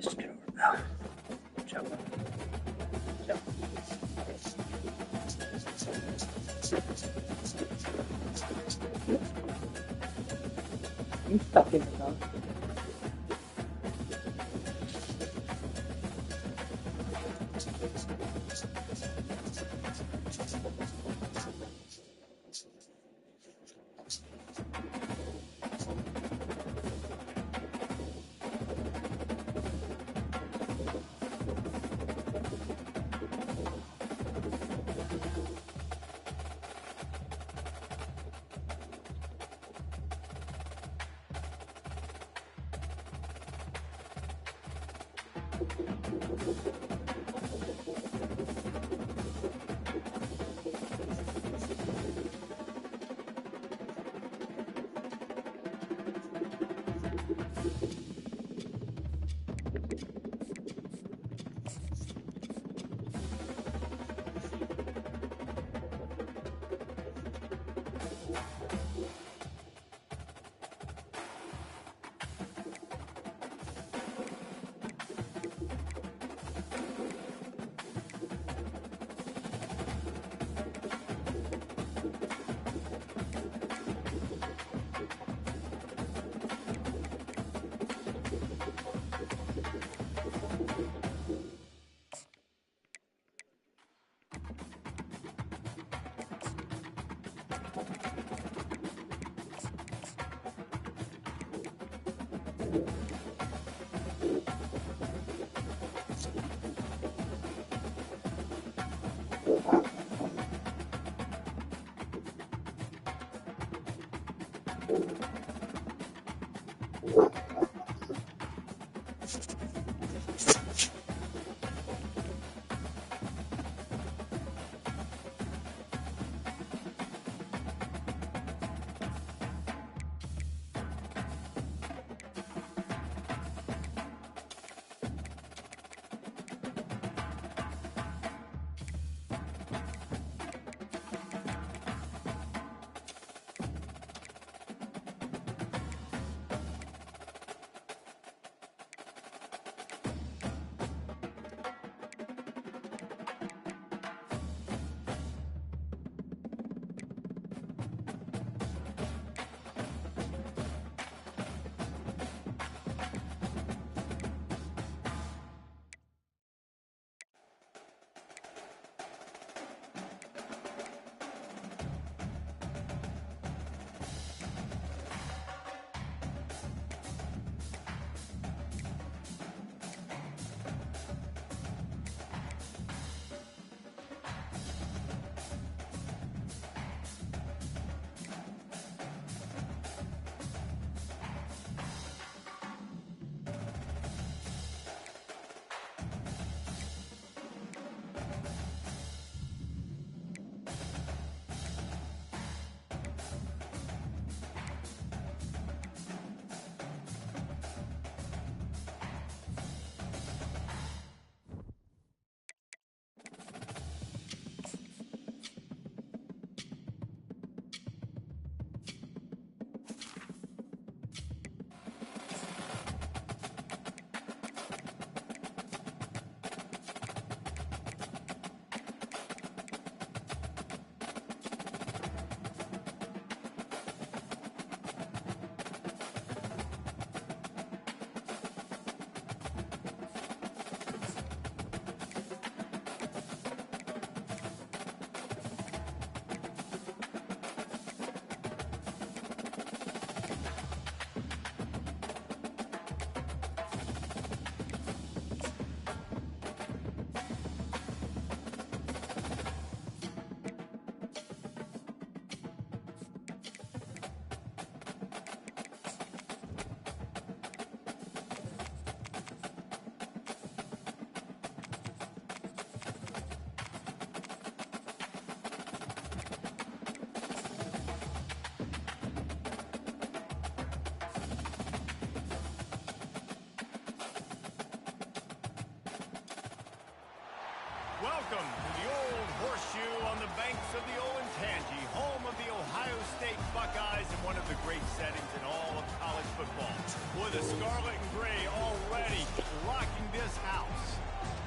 Just get over now. Jump. Jump. I'm stuck in it now. Welcome to the Old Horseshoe on the banks of the Olentangy, home of the Ohio State Buckeyes and one of the great settings in all of college football. With the scarlet and gray already rocking this house.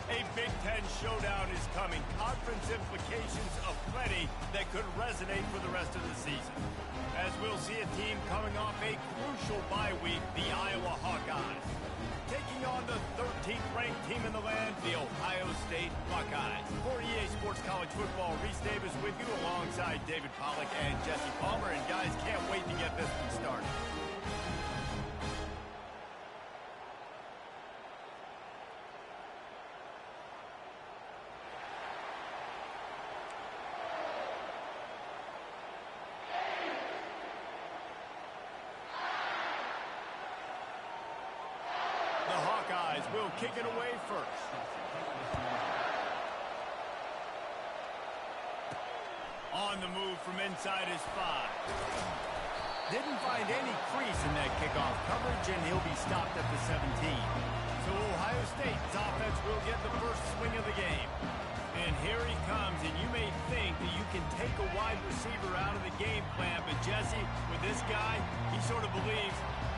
A Big Ten showdown is coming. Conference implications aplenty that could resonate for the rest of the season. As we'll see a team coming off a crucial bye week, the Iowa Hawkeyes. Taking on the 13th ranked team in the land, the Ohio State Buckeyes. For EA Sports College Football, Reese Davis with you alongside David Pollack and Jesse Palmer. And guys, can't wait to get this one started. Will kick it away first. On the move from inside his 5. Didn't find any crease in that kickoff coverage, and he'll be stopped at the 17. So Ohio State's offense will get the first swing of the game. And here he comes, and you may think that you can take a wide receiver out of the game plan, but Jesse, with this guy, he sort of believes,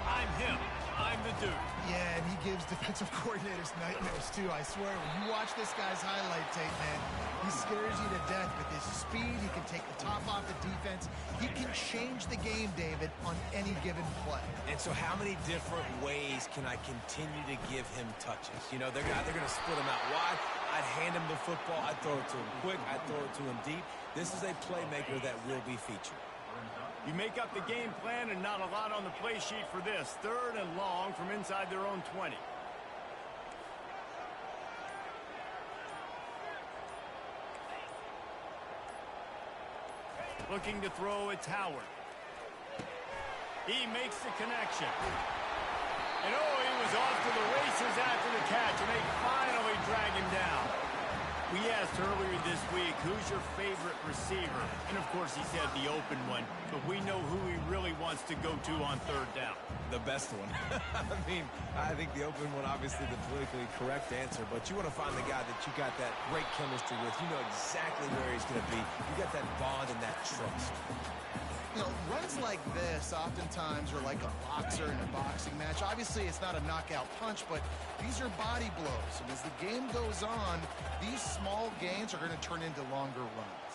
I'm him. I'm the dude. Yeah, and he gives defensive coordinators nightmares, too. I swear, when you watch this guy's highlight tape, man, he scares you to death with his speed. He can take the top off the defense. He can change the game, David, on any given play. And so how many different ways can I continue to give him touches? You know, they're going to split him out wide. I'd hand him the football. I'd throw it to him quick. I'd throw it to him deep. This is a playmaker that will be featured. You make up the game plan and not a lot on the play sheet for this. 3rd and long from inside their own 20. Looking to throw, it's Howard. He makes the connection. And oh, he was off to the races after the catch, and they finally drag him down. We asked earlier this week, who's your favorite receiver? And of course he said the open one, but we know who he really wants to go to on 3rd down. The best one. I mean, I think the open one, obviously the politically correct answer, but you want to find the guy that you got that great chemistry with. You know exactly where he's going to be. You got that bond and that trust. You know, runs like this oftentimes are like a boxer in a boxing match. Obviously, it's not a knockout punch, but these are body blows. And as the game goes on, these small gains are going to turn into longer runs.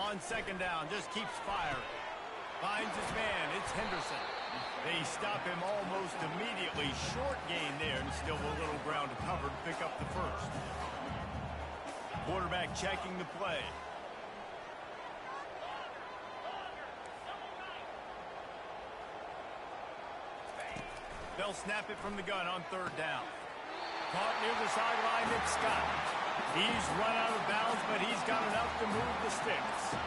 On 2nd down, just keeps firing. Finds his man, it's Henderson. They stop him almost immediately. Short gain there, and still a little ground to cover to pick up the 1st. Quarterback checking the play. They'll snap it from the gun on 3rd down. Caught near the sideline, it's Scott. He's run out of bounds, but he's got enough to move the sticks.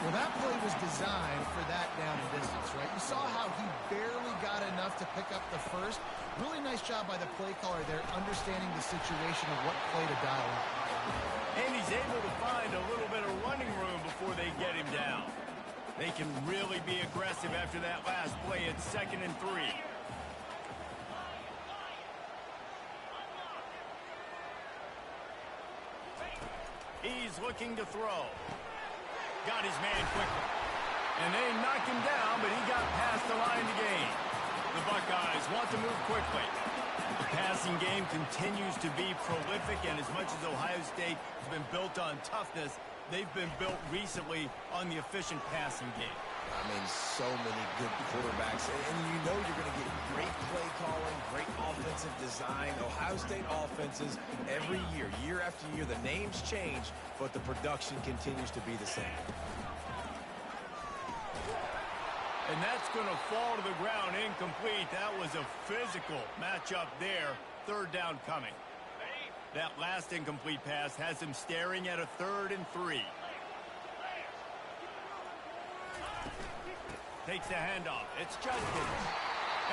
Well, that play was designed for that down and distance, right? You saw how he barely got enough to pick up the 1st. Really nice job by the play caller there, understanding the situation of what play to dial up. And he's able to find a little bit of running room before they get him down. They can really be aggressive after that last play. It's 2nd and 3. He's looking to throw. Got his man quickly. And they knock him down, but he got past the line to gain. The Buckeyes want to move quickly. The passing game continues to be prolific, and as much as Ohio State has been built on toughness, they've been built recently on the efficient passing game. I mean, so many good quarterbacks. And you know you're going to get great play calling, great offensive design. Ohio State offenses every year, year after year, the names change, but the production continues to be the same. And that's going to fall to the ground incomplete. That was a physical matchup there. 3rd down coming. That last incomplete pass has him staring at a 3rd and 3. Takes the handoff. It's Justin.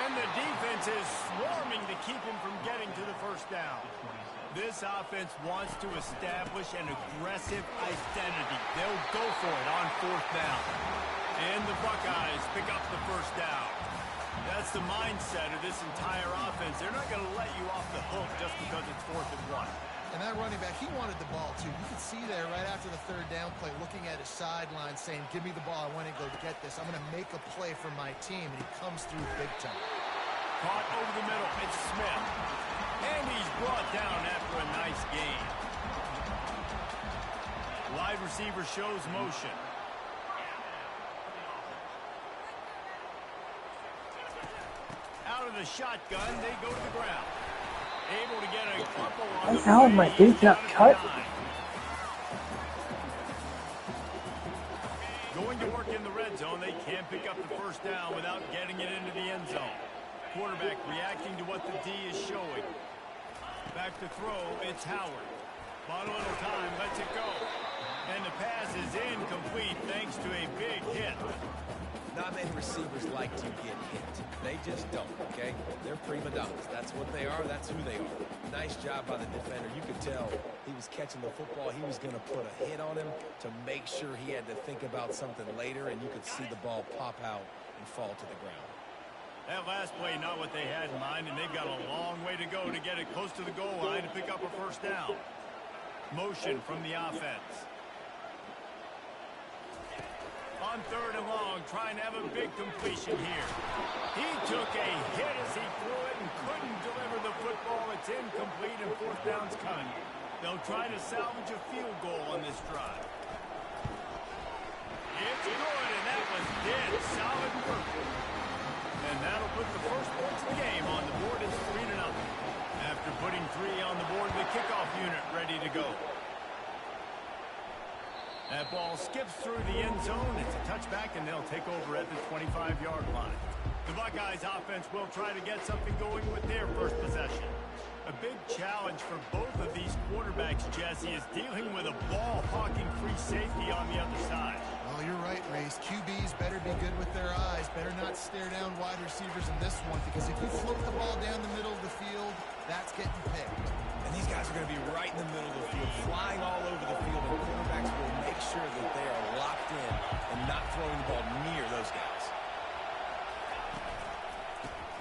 And the defense is swarming to keep him from getting to the 1st down. This offense wants to establish an aggressive identity. They'll go for it on 4th down. And the Buckeyes pick up the 1st down. That's the mindset of this entire offense. They're not going to let you off the hook just because it's 4th and 1. And that running back, he wanted the ball, too. You could see there right after the 3rd down play, looking at his sideline, saying, give me the ball. I want to go get this. I'm going to make a play for my team. And he comes through big time. Caught over the middle. It's Smith. And he's brought down after a nice gain. Wide receiver shows motion. Out of the shotgun, they go to the ground. Able to get a couple on the How my dude's not cut? Going to work in the red zone. They can't pick up the 1st down without getting it into the end zone. Quarterback reacting to what the D is showing. Back to throw. It's Howard. Bought a little time. Lets it go. And the pass is incomplete thanks to a big hit. Not many receivers like to get hit. They just don't, okay? They're prima donnas. That's what they are. That's who they are. Nice job by the defender. You could tell he was catching the football. He was going to put a hit on him to make sure he had to think about something later, and you could see the ball pop out and fall to the ground. That last play, not what they had in mind, and they've got a long way to go to get it close to the goal line to pick up a 1st down. Motion from the offense. On 3rd and long, trying to have a big completion here. He took a hit as he threw it and couldn't deliver the football. It's incomplete and 4th down's coming. They'll try to salvage a field goal on this drive. It's good, and that was dead solid work. And that'll put the 1st points of the game on the board. It's 3-0. After putting 3 on the board, the kickoff unit ready to go. That ball skips through the end zone. It's a touchback, and they'll take over at the 25-yard line. The Buckeyes offense will try to get something going with their first possession. A big challenge for both of these quarterbacks, Jesse, is dealing with a ball-hawking free safety on the other side. Well, you're right, Race. QBs better be good with their eyes. Better not stare down wide receivers in this one, because if you float the ball down the middle of the field, that's getting picked. And these guys are going to be right in the middle of the field, flying all over the field, and quarterbacks will make sure that they are locked in and not throwing the ball near those guys.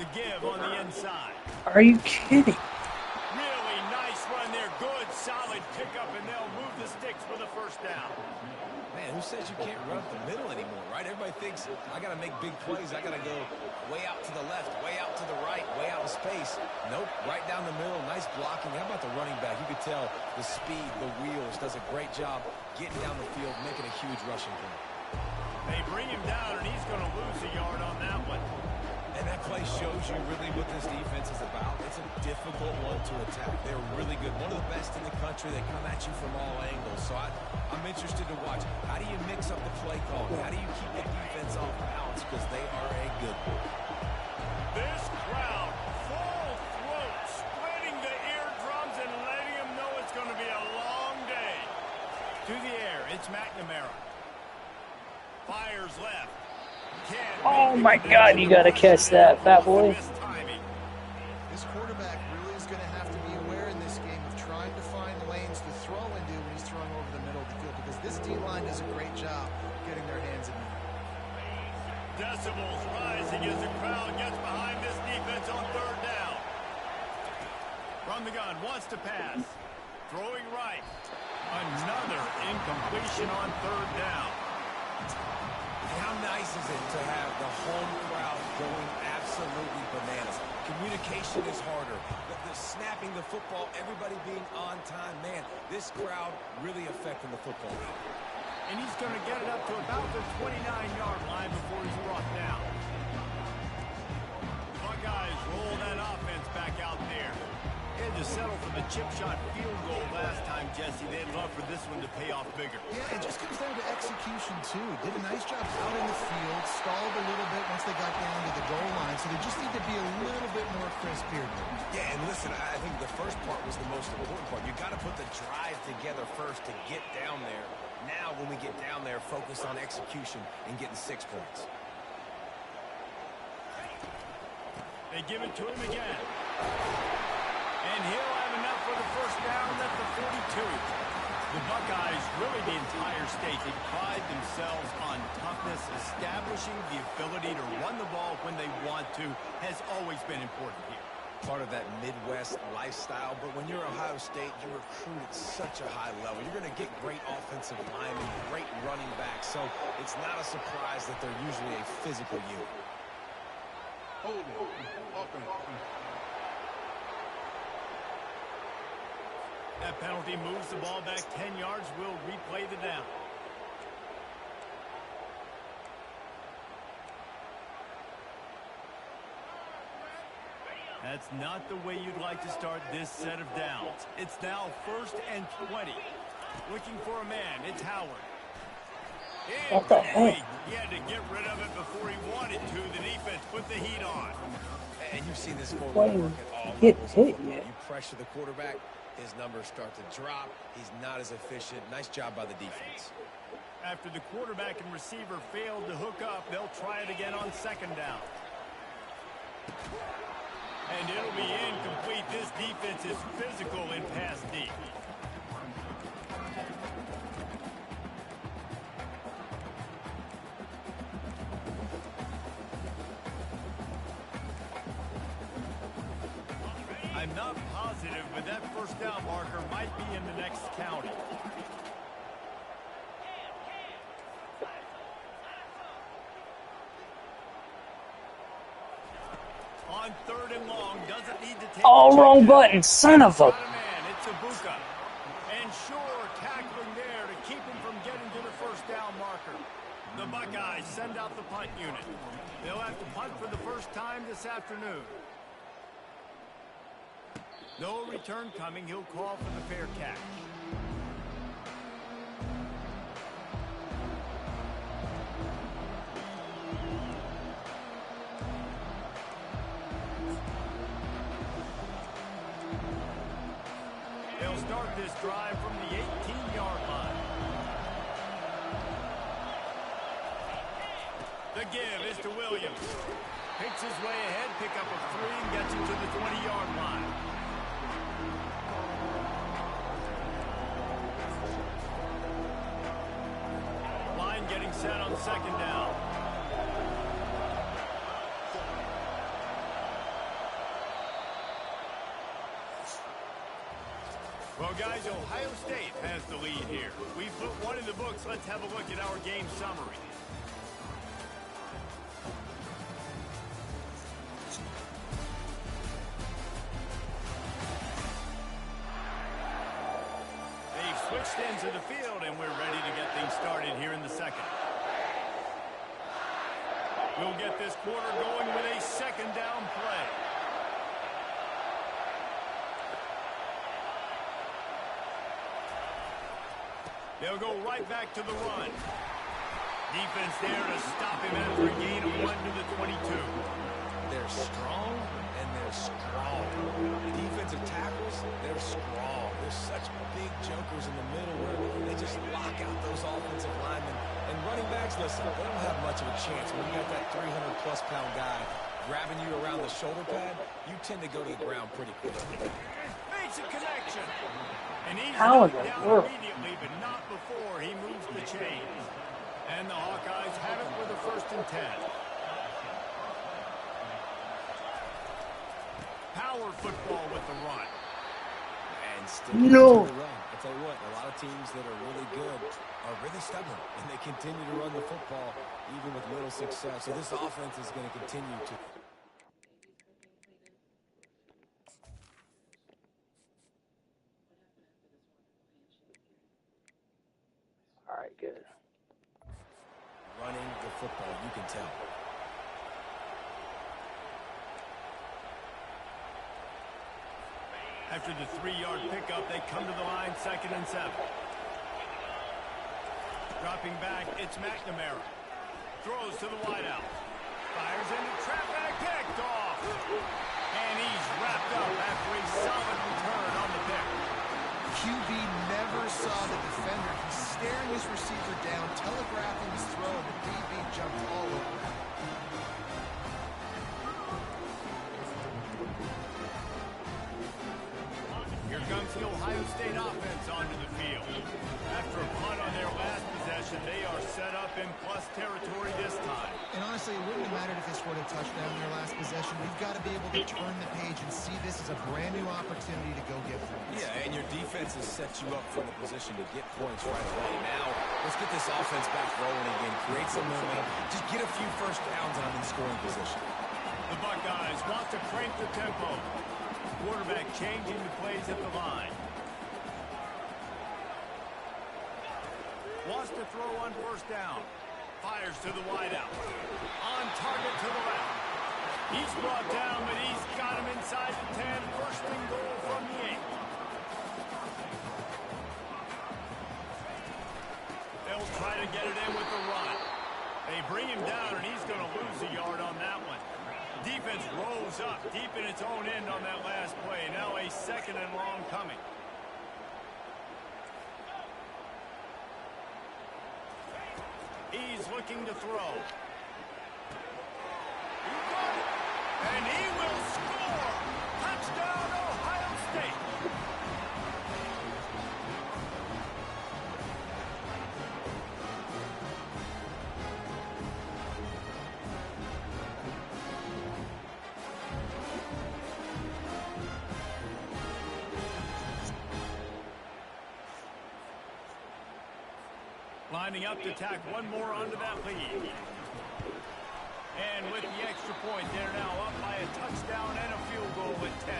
The give on the inside. Are you kidding? Really nice run there. Good, solid pickup, and they'll move the sticks for the first down. Man, who says you can't run up the middle anymore, right? Everybody thinks, I got to make big plays. I got to go way out to the left, way out to the right, way out of space. Nope, right down the middle. Nice blocking. How about the running back? You could tell the speed, the wheels, does a great job getting down the field, making a huge rushing play. They bring him down, and he's going to lose a yard on that one. And that play shows you really what this defense is about. It's a difficult one to attack. They're really good. One of the best in the country. They come at you from all angles. So I'm interested to watch. How do you mix up the play call? How do you keep the defense off balance? Because they are a good one. This crowd, full throat, splitting the eardrums and letting them know it's going to be a long day. To the air, it's McNamara. Fires left. Oh my God, you gotta catch that, fat boy. This quarterback really is going to have to be aware in this game of trying to find lanes to throw into when he's throwing over the middle of the field, because this D-line does a great job getting their hands in there. Decibels rising as the crowd gets behind this defense on third down. From the gun, wants to pass. Throwing right. Another incompletion on third down. How nice is it to have the home crowd going absolutely bananas? Communication is harder. The snapping the football, everybody being on time. Man, this crowd really affecting the football game. And he's going to get it up to about the 29-yard line before he's brought down. Buckeyes roll that offense back out there. They had to settle for the chip shot field goal last time, Jesse. They'd love for this one to pay off bigger. Yeah, it just comes down to execution, too. Did a nice job out in the field, stalled a little bit once they got down to the goal line, so they just need to be a little bit more crisp here. Yeah, and listen, I think the first part was the most important part. You got to put the drive together first to get down there. Now, when we get down there, focus on execution and getting 6 points. They give it to him again. And he'll have enough for the first down at the 42. The Buckeyes, really the entire state, they pride themselves on toughness. Establishing the ability to run the ball when they want to has always been important here. Part of that Midwest lifestyle, but when you're Ohio State, you recruit at such a high level. You're going to get great offensive linemen, great running backs, so it's not a surprise that they're usually a physical unit. That penalty moves the ball back 10 yards. We'll replay the down. That's not the way you'd like to start this set of downs. It's now 1st and 20. Looking for a man. It's Howard. What the heck? He had to get rid of it before he wanted to. The defense put the heat on. And you've seen this Why forward work at all hit levels. hit yet? You pressure the quarterback, his numbers start to drop. He's not as efficient. Nice job by the defense. After the quarterback and receiver failed to hook up, they'll try it again on 2nd down. And it'll be incomplete. This defense is physical in pass deep. I'm not positive, but that 1st down marker might be in the next county. On 3rd and long, doesn't need to take. Oh, wrong button, son of a. Got a man, it's Ibuka. And sure, tackling there to keep him from getting to the 1st down marker. The Buckeyes send out the punt unit. They'll have to punt for the first time this afternoon. No return coming. He'll call for the fair catch. They'll start this drive from the 18-yard line. The give is to Williams. Picks his way ahead, pick up a 3, and gets him to the 20-yard line. Line getting set on second down. Well, guys, Ohio State has the lead here. We put one in the books. Let's have a look at our game summary. They've switched into the field, and we're ready to get things started here in the second. We'll get this quarter going with a second down play. They'll go right back to the run. Defense there to stop him after a gain of 1 to the 22. They're strong, and they're strong. Defensive tackles, they're strong. There's such big jokers in the middle where they just lock out those offensive linemen. And running backs, listen, they don't have much of a chance. When you got that 300-plus pound guy grabbing you around the shoulder pad, you tend to go to the ground pretty quick. Makes a connection. And he's How in knocked the down world? immediately, but not before he moves the chains. And the Hawkeyes have it with a 1st and 10. Power football with the run. And still No. continue to run. I'll tell you what, a lot of teams that are really good are really stubborn, and they continue to run the football even with little success. So this offense is going to continue to... All right, good. running the football, you can tell. After the 3-yard pickup, they come to the line, 2nd and 7. Dropping back, it's McNamara. Throws to the wideout. Fires into trap and picked off. And he's wrapped up after a solid return on the pick. QB never saw the defender. He's staring his receiver down, telegraphing his throw, and the DB jumped all over him. Here comes the Ohio State offense onto the field. After a punt on their last possession, they are set up in plus territory this time. And honestly, it wouldn't have mattered if they scored a touchdown in their last possession. We've got to be able to turn the page and see this as a brand new opportunity to go get points. Yeah, and your defense has set you up for the position to get points right away. Now, let's get this offense back rolling again. Create some momentum. Just get a few first downs and I'm in scoring position. The Buckeyes want to crank the tempo. Quarterback changing the plays at the line. Wants to throw on 1st down. Fires to the wideout. On target to the left. He's brought down, but he's got him inside the 10. 1st and goal from the 8. They'll try to get it in with the run. They bring him down, and he's going to lose a yard on that one. Defense rose up deep in its own end on that last play. Now a 2nd and long coming. He's looking to throw. He got it. And he will score. Touchdown, Ohio State. Lining up to tack one more onto that lead. And with the extra point, they're now up by a touchdown and a field goal with 10.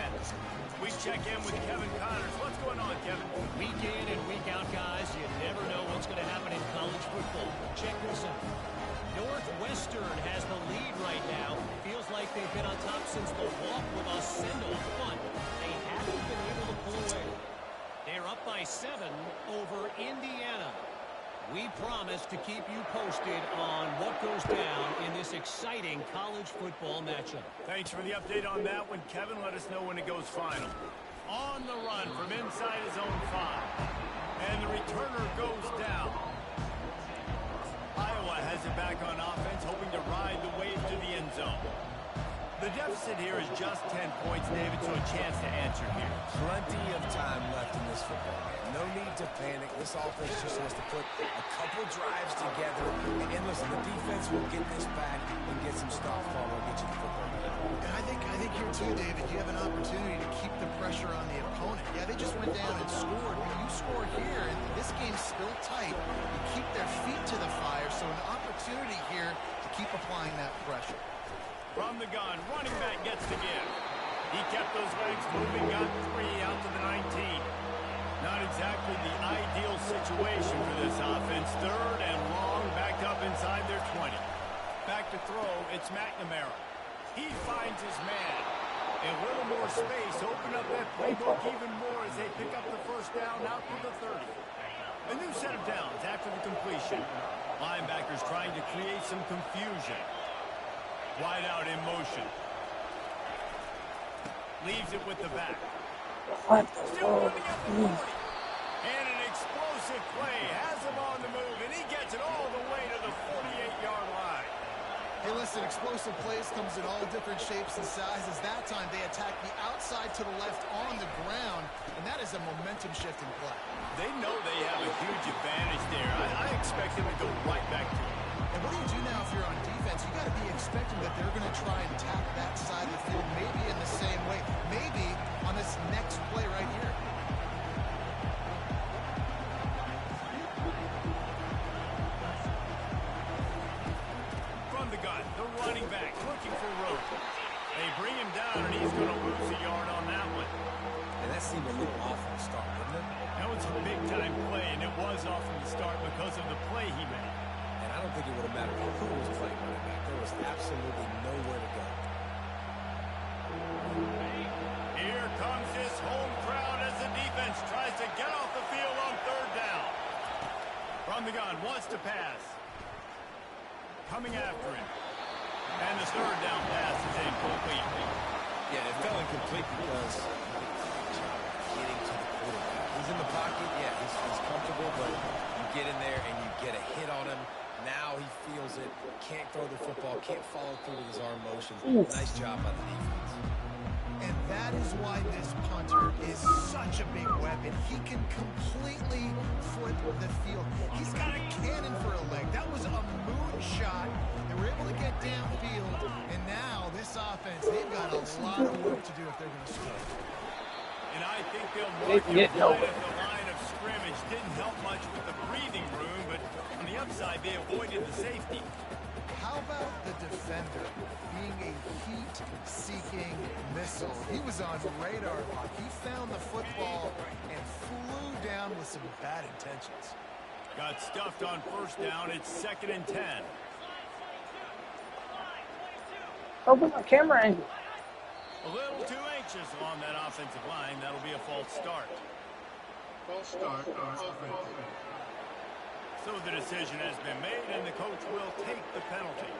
We check in with Kevin Connors. What's going on, Kevin? Week in and week out, guys, you never know what's going to happen in college football. Check this out. Northwestern has the lead right now. Feels like they've been on top since the walk with a send-off, but they haven't been able to pull away. They're up by 7 over Indiana. We promise to keep you posted on what goes down in this exciting college football matchup. Thanks for the update on that one, Kevin. Let us know when it goes final. On the run from inside his own 5. And the returner goes down. Iowa has it back on offense, hoping to ride the wave to the end zone. The deficit here is just 10 points, David, so a chance to answer here. Plenty of time left in this football game. No need to panic. This offense just has to put a couple drives together. And listen, the defense will get this back and get some stop form and get you the football game. And I think here too, David, you have an opportunity to keep the pressure on the opponent. Yeah, they just went down and scored, but you score here, and this game's still tight. You keep their feet to the fire, so an opportunity here to keep applying that pressure. From the gun, running back gets the give. He kept those legs moving, got 3 out to the 19. Not exactly the ideal situation for this offense. 3rd and long, backed up inside their 20. Back to throw, it's McNamara. He finds his man. A little more space, open up that playbook even more as they pick up the first down out to the 30. A new set of downs after the completion. Linebackers trying to create some confusion. Wide out in motion. Leaves it with the back. Still running at the 40. And an explosive play. Has him on the move, and he gets it all the way to the 48-yard line. Hey, listen, explosive plays comes in all different shapes and sizes. That time, they attack the outside to the left on the ground, and that is a momentum-shifting play. They know they have a huge advantage there. I expect them to go right back to it. And what do you do now if you're on defense? You got to be expecting that they're going to try and tap that side of the field, maybe in the same way, maybe on this next play right here. From the gun, the running back looking for room. They bring him down, and he's going to lose a yard on that one. And that seemed a little off from the start, didn't it? That was a big-time play, and it was off from the start because of the play he made. I don't think it would have mattered who was playing running back. There was absolutely nowhere to go. Here comes this home crowd as the defense tries to get off the field on 3rd down. From the gun, wants to pass. Coming after him. And the 3rd down pass is incomplete. Yeah, it fell incomplete because getting to the quarterback. He's in the pocket. Yeah, he's comfortable, but you get in there and you get a hit on him. Now he feels it, can't throw the football, can't follow through with his arm motion. Nice job by the defense. And that is why this punter is such a big weapon. He can completely flip the field. He's got a cannon for a leg. That was a moonshot. They were able to get downfield, and now this offense, they've got a lot of work to do if they're going to score. And I think they'll mark him right at the line of scrimmage. Didn't help much with the breathing room, but on the upside, they avoided the safety. How about the defender being a heat-seeking missile? He was on radar lock. He found the football and flew down with some bad intentions. Got stuffed on 1st down. It's 2nd and 10. Open my camera angle. A little too anxious along that offensive line. That'll be a false start. False start on offense. So the decision has been made, and the coach will take the penalty.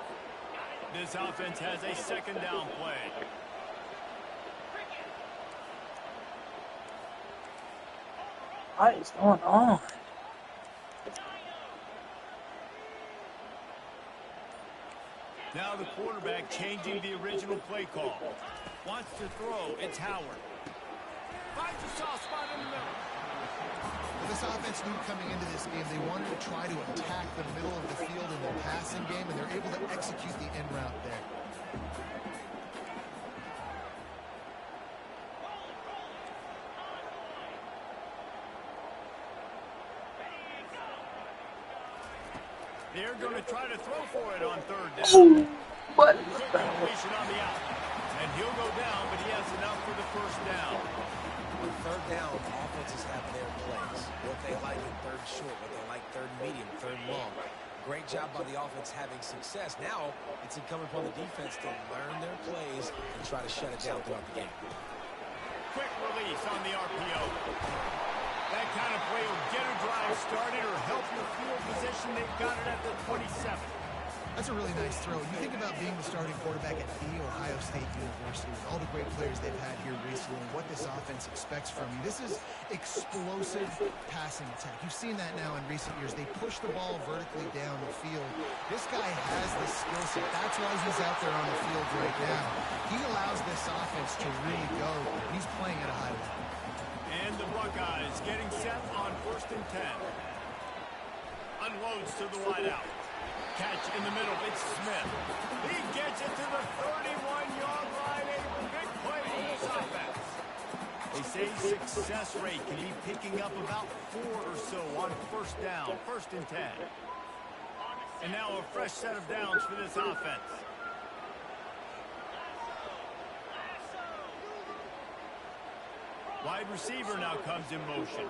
This offense has a 2nd down play. What is going on? Now the quarterback changing the original play call. Wants to throw. It's Howard. Finds a soft spot in the middle. Well, this offense knew coming into this game they wanted to try to attack the middle of the field in the passing game, and they're able to execute the in route there. They're going to try to throw for it on 3rd down. Ooh, what? Quick completion on the out. And he'll go down, but he has enough for the 1st down. On 3rd down, offenses have their plays. What they like in 3rd short, what they like 3rd medium, 3rd long. Great job by the offense having success. Now, it's incumbent upon the defense to learn their plays and try to shut it down throughout the game. Quick release on the RPO. That kind of play will get a drive started or help your field position. They've got it at the 27. That's a really nice throw. You think about being the starting quarterback at The Ohio State University with all the great players they've had here recently and what this offense expects from you. This is explosive passing attack. You've seen that now in recent years. They push the ball vertically down the field. This guy has the skill set. That's why he's out there on the field right now. He allows this offense to really go. He's playing at a high level. And the Buckeyes getting set on 1st and 10. Unloads to the wideout. Catch in the middle, it's Smith. He gets it to the 31-yard line. A big play for this offense. They say success rate can be picking up about 4 or so on 1st down, 1st and 10. And now a fresh set of downs for this offense. Wide receiver now comes in motion.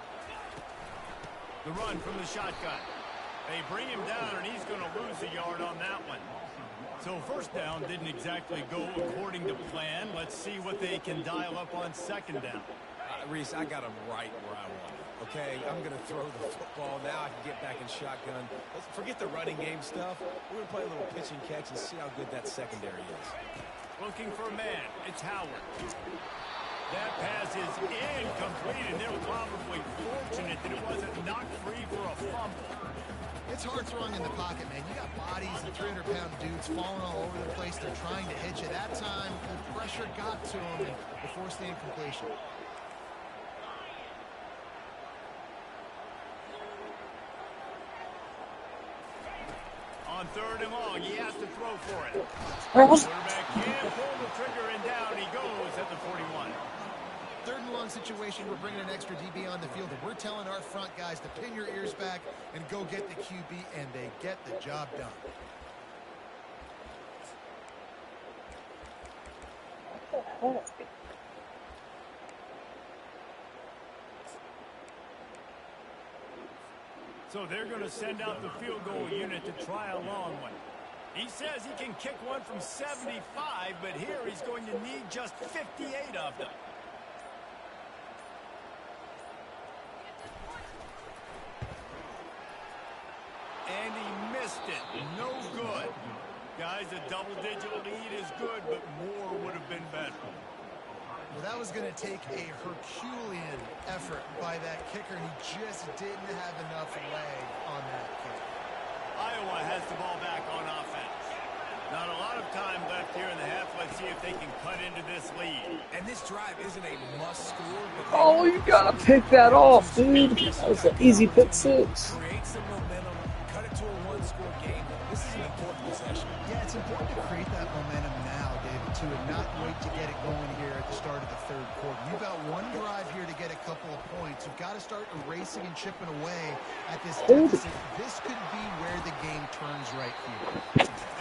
The run from the shotgun. They bring him down, and he's going to lose a yard on that one. So 1st down didn't exactly go according to plan. Let's see what they can dial up on 2nd down. Reese, I got him right where I want him. Okay, I'm going to throw the football. Now I can get back in shotgun. Let's forget the running game stuff. We're going to play a little pitch and catch and see how good that secondary is. Looking for a man. It's Howard. That pass is incomplete, and they're probably fortunate that it wasn't knocked free for a fumble. It's hard throwing in the pocket, man. You got bodies and 300-pound dudes falling all over the place. They're trying to hit you. That time, the pressure got to him and they forced the incompletion. On 3rd and long, he has to throw for it. Quarterback can't pull the trigger, and down he goes at the 41. 3rd and long situation, we're bringing an extra DB on the field, and we're telling our front guys to pin your ears back and go get the QB, and they get the job done. So they're going to send out the field goal unit to try a long one. He says he can kick one from 75, but here he's going to need just 58 of them. And he missed it. No good. Guys, a double-digit lead is good, but more would have been better. Well, that was going to take a Herculean effort by that kicker, and he just didn't have enough leg on that kick. Iowa has the ball back on offense. Not a lot of time left here in the half. Let's see if they can cut into this lead. And this drive isn't a must score. Oh, you gotta pick that off, dude. That was an easy pick 6. Create some momentum, cut it to a one-score game. This is an important possession. Yeah, it's important to create that momentum now, David, too, and not wait to get it going here at the start of the 3rd quarter. You've got one drive here to get a couple of points. You've got to start erasing and chipping away at this deficit. This could be where the game turns right here.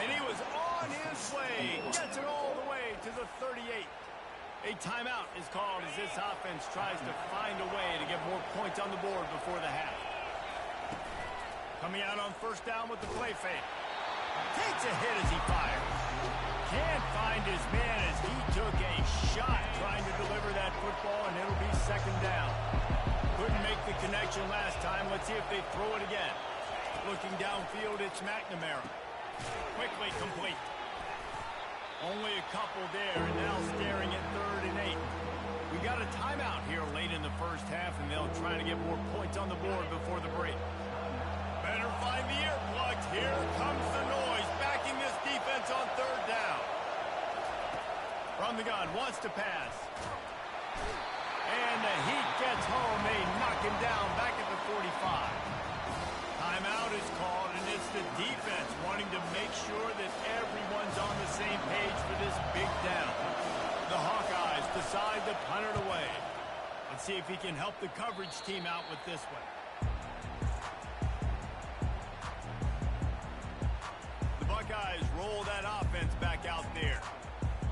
And he was on his way. Gets it all the way to the 38. A timeout is called as this offense tries to find a way to get more points on the board before the half. Coming out on 1st down with the play fake. Takes a hit as he fires. Can't find his man as he took a shot trying to deliver that football, and it'll be 2nd down. Couldn't make the connection last time. Let's see if they throw it again. Looking downfield, it's McNamara. Quickly complete. Only a couple there, and now staring at 3rd and 8. We got a timeout here late in the 1st half, and they'll try to get more points on the board before the break. Better find the earplugs. Here comes the noise, backing this defense on 3rd down. From the gun, wants to pass. And the Heat gets home. They knock him down back at the 45. Timeout is called, and it's the defense wanting to make sure that everyone's on the same page for this big down. The Hawkeyes decide to punt it away. Let's see if he can help the coverage team out with this one. The Buckeyes roll that offense back out there.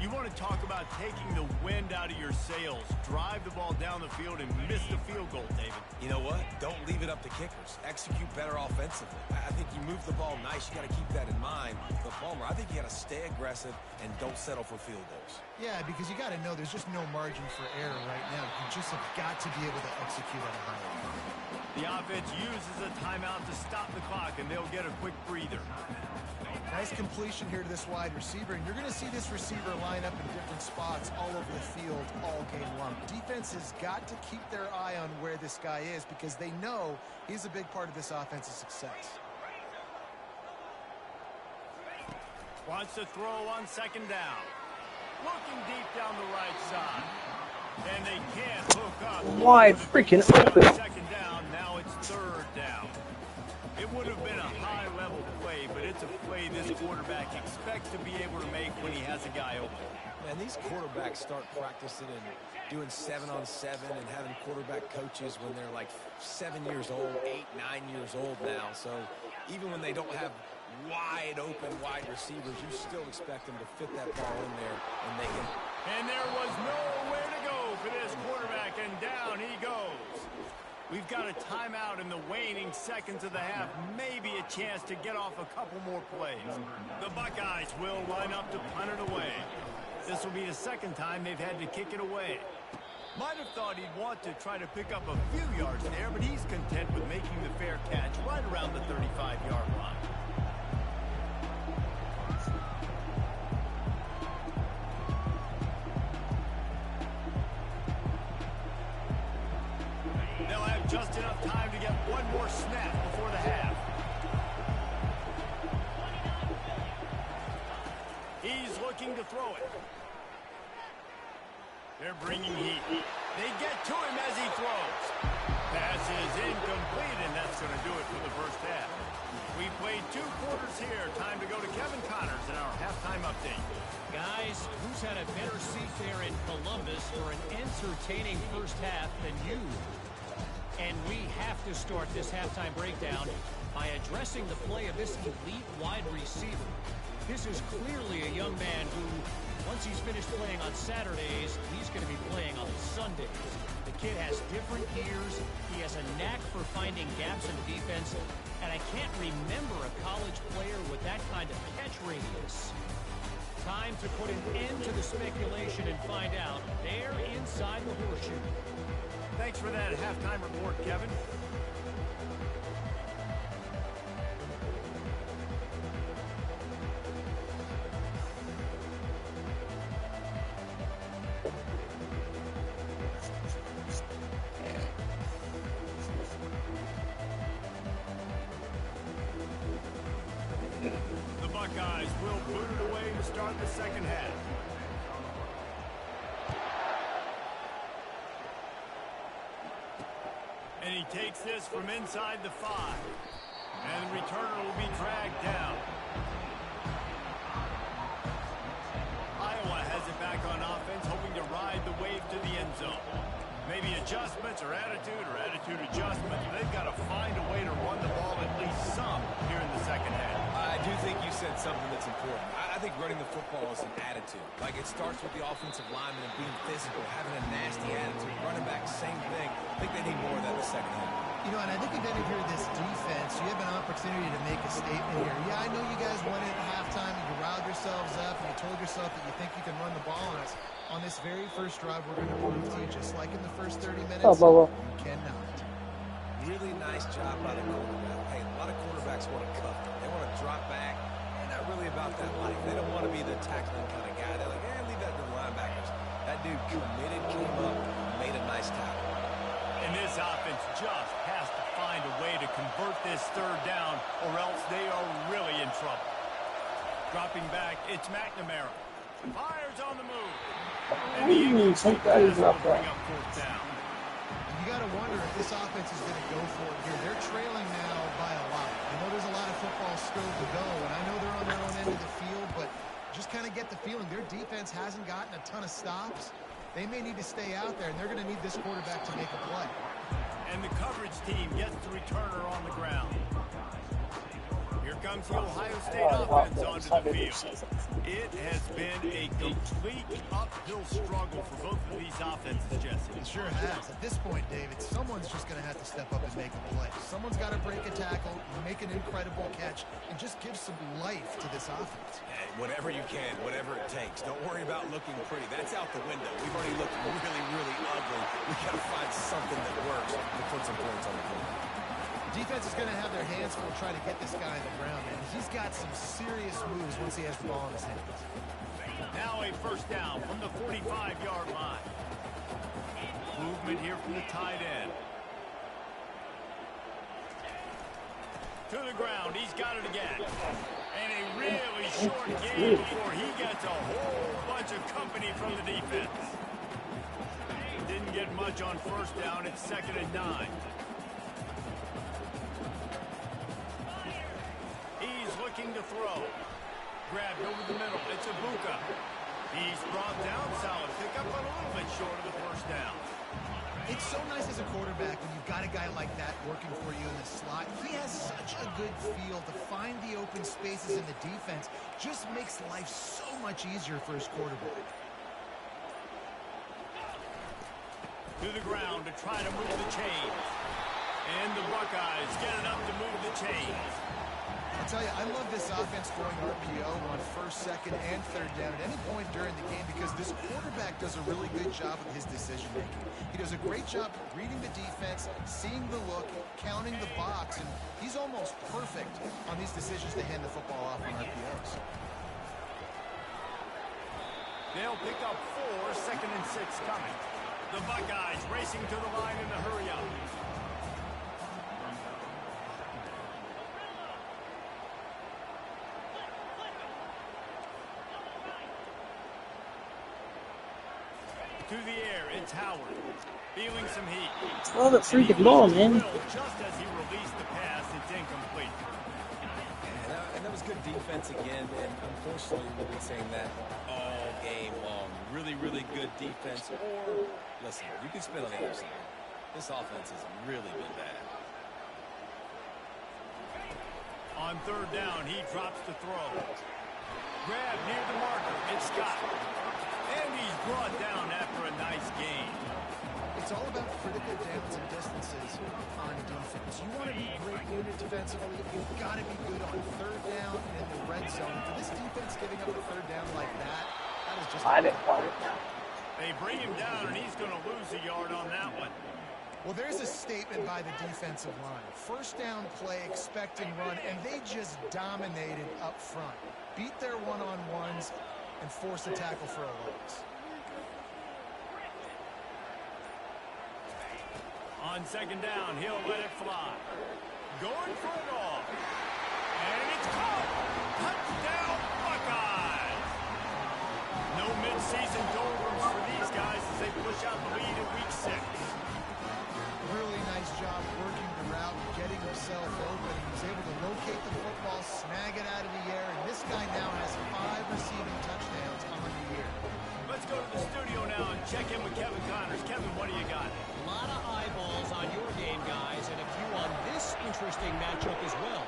You want to talk about taking the wind out of your sails. Drive the ball down the field and miss the field goal, David. You know what? Don't leave it up to kickers. Execute better offensively. I think you move the ball nice. You got to keep that in mind. But Palmer, I think you got to stay aggressive and don't settle for field goals. Yeah, because you got to know there's just no margin for error right now. You just have got to be able to execute at a high level. The offense uses a timeout to stop the clock, and they'll get a quick breather. Nice completion here to this wide receiver, and you're going to see this receiver line up in different spots all over the field all game long. Defense has got to keep their eye on where this guy is because they know he's a big part of this offense's success. Wants to throw on second down. Looking deep down the right side. And they can't hook up. Wide freaking open. Second down, now it's third down. It would have been a high-level play, but it's a play this quarterback expects to be able to make when he has a guy open. Man, these quarterbacks start practicing and doing 7-on-7 and having quarterback coaches when they're like 7 years old, 8, 9 years old now. So even when they don't have wide open wide receivers, you still expect them to fit that ball in there and make it. And there was nowhere to go for this quarterback, and down he goes. We've got a timeout in the waning seconds of the half, maybe a chance to get off a couple more plays. The Buckeyes will line up to punt it away. This will be the second time they've had to kick it away. Might have thought he'd want to try to pick up a few yards there, but he's content with making the fair catch right around the 35-yard line. They'll have just enough time to get one more snap before the half. He's looking to throw it. They're bringing heat. They get to him as he throws. Pass is incomplete, and that's going to do it for the first half. We played 2 quarters here. Time to go to Kevin Connors in our halftime update. Guys, who's had a better seat there in Columbus for an entertaining first half than you? And we have to start this halftime breakdown by addressing the play of this elite wide receiver. This is clearly a young man who, once he's finished playing on Saturdays, he's going to be playing on Sundays. The kid has different ears. He has a knack for finding gaps in defense. And I can't remember a college player with that kind of catch radius. Time to put an end to the speculation and find out. They're inside the horseshoe. Thanks for that halftime report, Kevin. The Buckeyes will boot it away to start the second half. And he takes this from inside the 5. And the returner will be dragged down. Iowa has it back on offense, hoping to ride the wave to the end zone. Maybe adjustments or attitude adjustments. They've got to find a way to run the ball at least some here in the second half. I do think you said something that's important. I think running the football is an attitude. Like, it starts with the offensive lineman and being physical, having a nasty attitude. Running back, same thing. I think they need more of that in the second half. You know, and I think if any of you are this defense, you have an opportunity to make a statement here. Yeah, I know you guys won it at halftime, and you riled yourselves up, and you told yourself that you think you can run the ball on us. On this very first drive, we're going to prove to you, just like in the first 30 minutes, you cannot. Really nice job by the quarterback. Hey, a lot of quarterbacks want to cover. They want to drop back. They're not really about that life. They don't want to be the tackling kind of guy. They're like, leave that to the linebackers. That dude committed, came up, made a nice tackle. And this offense just has to find a way to convert this third down, or else they are really in trouble. Dropping back, it's McNamara. Fires on the move. And the Eagles will bring up fourth down. You got to wonder if this offense is going to go for it here. They're trailing now by a lot. I know there's a lot of football still to go, and I know they're on their own end of the field, but just kind of get the feeling their defense hasn't gotten a ton of stops. They may need to stay out there, and they're going to need this quarterback to make a play. And the coverage team gets the returner on the ground. Here comes the Ohio State offense onto the field. It has been a complete uphill struggle for both of these offenses, Jesse. It sure has. At this point, David, someone's just going to have to step up and make a play. Someone's got to break a tackle, make an incredible catch, and just give some life to this offense. Hey, whatever you can, whatever it takes. Don't worry about looking pretty. That's out the window. We've already looked really, really ugly. We got to find something that works to put some points on the board. Defense is going to have their hands full trying to get this guy on the ground, and he's got some serious moves once he has the ball in his hands. Now a first down from the 45-yard line. Movement here from the tight end. To the ground, he's got it again. And a really short game before he gets a whole bunch of company from the defense. Didn't get much on first down. It's 2nd and 9. Looking to throw. Grabbed over the middle. It's Ibuka. He's brought down. Solid pickup, but a little bit short of the first down. It's so nice as a quarterback when you've got a guy like that working for you in the slot. He has such a good feel to find the open spaces in the defense. Just makes life so much easier for his quarterback. To the ground to try to move the chains. And the Buckeyes get enough to move the chains. I'll tell you, I love this offense going RPO on 1st, 2nd, and 3rd down at any point during the game because this quarterback does a really good job of his decision-making. He does a great job reading the defense, seeing the look, counting the box, and he's almost perfect on these decisions to hand the football off on RPOs. They'll pick up 4, 2nd and 6 coming. The Buckeyes racing to the line in the hurry-up. To the air, it's Howard. Feeling some heat. Oh, the freaking ball, man. Just as he released the pass, it's incomplete. And that was good defense again, and unfortunately we'll be saying that all game long. Really, really good defense. Or, listen, you can spin on the other side. This offense has really been bad. On 3rd down, he drops the throw. Grab near the marker. It's Scott. And he's brought down after a nice gain. It's all about critical downs and distances on defense. You want to be great unit defensively, you've got to be good on 3rd down and in the red zone. For this defense giving up a 3rd down like that is just... They bring him down, and he's going to lose a yard on that one. Well, there's a statement by the defensive line. 1st down play, expect and run, and they just dominated up front. Beat their one-on-ones and force a tackle for a loss. On 2nd down, he'll let it fly. Going for it all. And it's caught. Touchdown, Buckeyes. No mid-season doldrums for these guys as they push out the lead in Week 6. Really nice job working the route, getting himself open. He was able to locate the football, snag it out of the air, and this guy now has 5 receiving touchdowns on the year. Let's go to the studio now and check in with Kevin Connors. Kevin, what do you got? A lot of eyeballs on your game, guys, and a few on this interesting matchup as well.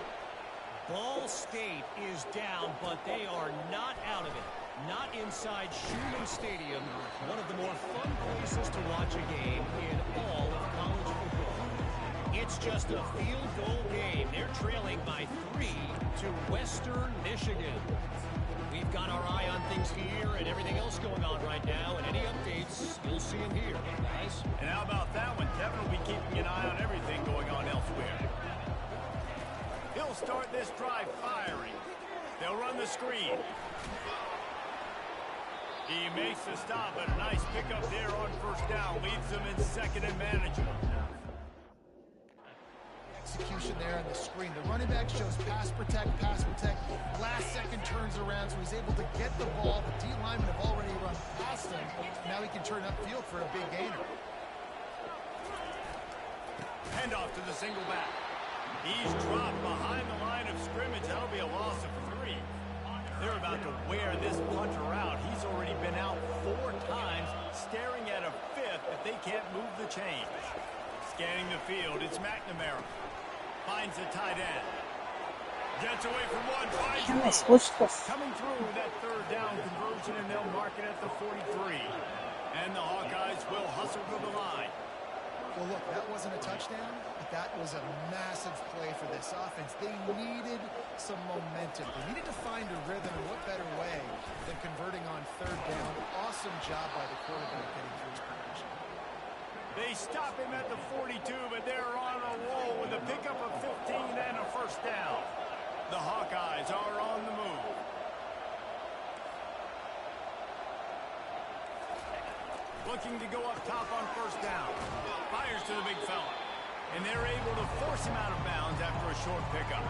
Ball State is down, but they are not out of it. Not inside Schumann Stadium, one of the more fun places to watch a game in all of college football. It's just a field goal game. They're trailing by 3 to Western Michigan. We've got our eye on things here and everything else going on right now, and any updates, you'll see them here, guys. And how about that one? Kevin will be keeping an eye on everything going on elsewhere. He'll start this drive firing. They'll run the screen. He makes the stop, and a nice pickup there on 1st down. Leads them in 2nd and manageable. Execution there on the screen. The running back shows pass protect. Last second turns around, so he's able to get the ball. The D linemen have already run past him. Now he can turn upfield for a big gainer. Handoff to the single back. He's dropped behind the line of scrimmage. That'll be a loss of 3. They're about to wear this punter out. He's already been out 4 times, staring at a 5th if they can't move the chains. Scanning the field, it's McNamara. Finds a tight end. Gets away from one, finds Can I room. switch the... Coming through with that third down conversion, and they'll mark it at the 43. And the Hawkeyes will hustle to the line. Well, look, that wasn't a touchdown, but that was a massive play for this offense. They needed some momentum. They needed to find a rhythm, and what better way than converting on third down. Awesome job by the quarterback getting through his progression. They stop him at the 42, but they're on a roll with a pickup of 15 and a first down. The Hawkeyes are on the move. Looking to go up top on first down. Fires to the big fella. And they're able to force him out of bounds after a short pickup.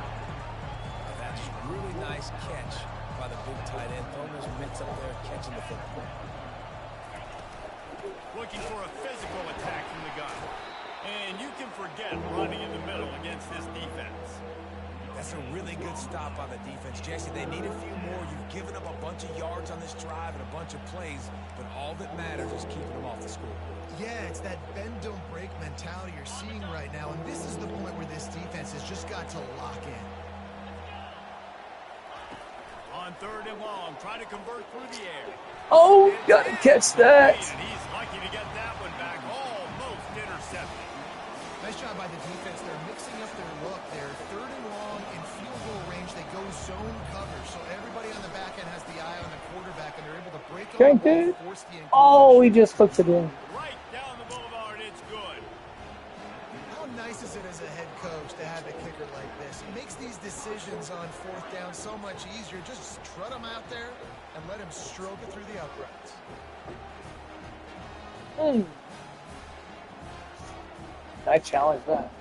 That's really nice catch by the big tight end. Throwing his mitts up there, catching the football. Looking for a physical attack from the gun. And you can forget running in the middle against this defense. That's a really good stop by the defense. Jesse, they need a few more. You've given up a bunch of yards on this drive and a bunch of plays, but all that matters is keeping them off the scoreboard. Yeah, it's that bend, don't break mentality you're seeing right now, and this is the point where this defense has just got to lock in. On third and long, trying to convert through the air. Oh, gotta catch that. And he's lucky to get that one back. Almost intercepted. Nice job by the defense. They're mixing up their look. They're third and long in field goal range. They go zone cover, so everybody on the back end has the eye on the quarterback, and they're able to break up the ball, force the Oh, he just hooked it in. Right down the boulevard, it's good. How nice is it as a head coach to have a kicker like this? It makes these decisions on fourth down so much easier. Just trot him out there and let him stroke it through the uprights. I challenge that.